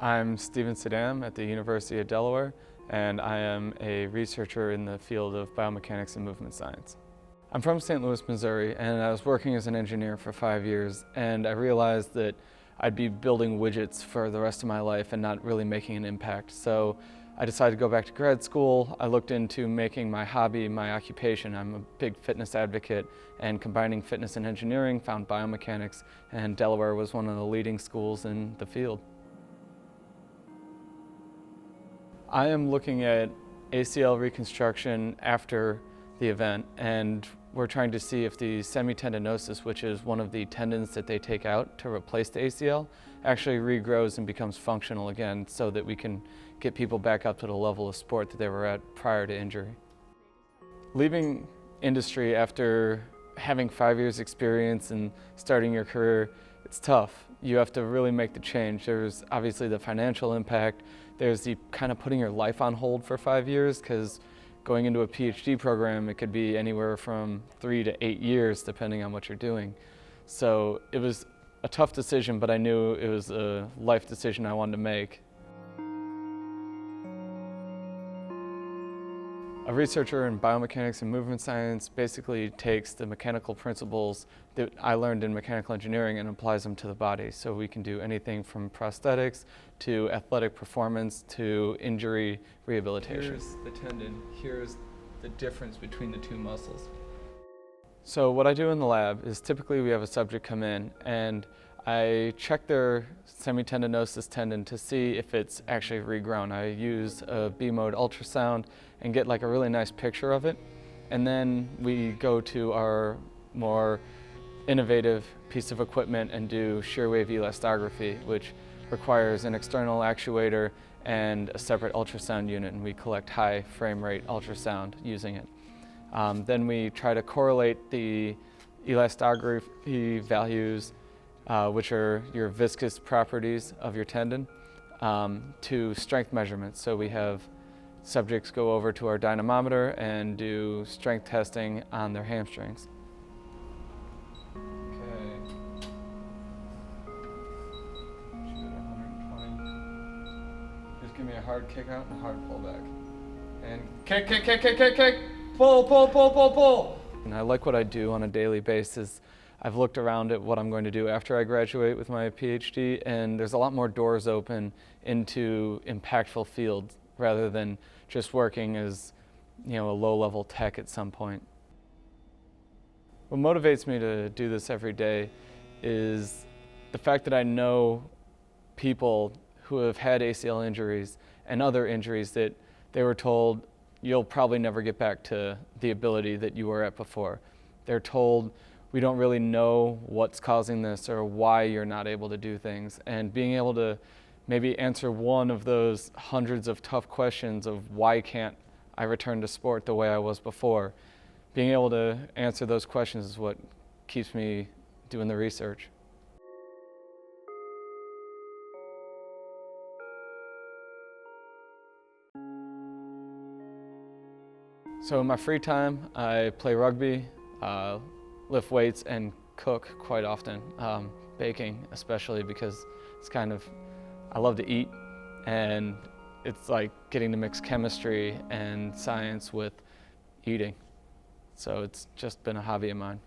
I'm Stephen Suydam at the University of Delaware, and I am a researcher in the field of biomechanics and movement science. I'm from St. Louis, Missouri, and I was working as an engineer for 5 years, and I realized that I'd be building widgets for the rest of my life and not really making an impact. So I decided to go back to grad school. I looked into making my hobby my occupation. I'm a big fitness advocate, and combining fitness and engineering, found biomechanics, and Delaware was one of the leading schools in the field. I am looking at ACL reconstruction after the event, and we're trying to see if the semitendinosus, which is one of the tendons that they take out to replace the ACL, actually regrows and becomes functional again so that we can get people back up to the level of sport that they were at prior to injury. Leaving industry after having 5 years experience and starting your career, it's tough. You have to really make the change. There's obviously the financial impact. There's the kind of putting your life on hold for 5 years, because going into a PhD program, it could be anywhere from 3 to 8 years, depending on what you're doing. So it was a tough decision, but I knew it was a life decision I wanted to make. A researcher in biomechanics and movement science basically takes the mechanical principles that I learned in mechanical engineering and applies them to the body. So we can do anything from prosthetics to athletic performance to injury rehabilitation. Here's the tendon, here's the difference between the two muscles. So what I do in the lab is typically we have a subject come in and I check their semitendinosus tendon to see if it's actually regrown. I use a B-mode ultrasound and get like a really nice picture of it. And then we go to our more innovative piece of equipment and do shear wave elastography, which requires an external actuator and a separate ultrasound unit, and we collect high frame rate ultrasound using it. Then we try to correlate the elastography values, which are your viscous properties of your tendon, to strength measurements. So we have subjects go over to our dynamometer and do strength testing on their hamstrings. Okay. Shoot at 120. Just give me a hard kick out and a hard pull back. And kick, kick, kick, kick, kick, kick. Pull, pull, pull, pull, pull. And I like what I do on a daily basis. I've looked around at what I'm going to do after I graduate with my PhD, and there's a lot more doors open into impactful fields rather than just working as, a low-level tech at some point. What motivates me to do this every day is the fact that I know people who have had ACL injuries and other injuries that they were told, you'll probably never get back to the ability that you were at before. They're told, we don't really know what's causing this or why you're not able to do things. And being able to maybe answer one of those hundreds of tough questions of why can't I return to sport the way I was before, being able to answer those questions is what keeps me doing the research. So in my free time, I play rugby, lift weights, and cook quite often. Baking especially, because it's I love to eat, and it's like getting to mix chemistry and science with eating. So it's just been a hobby of mine.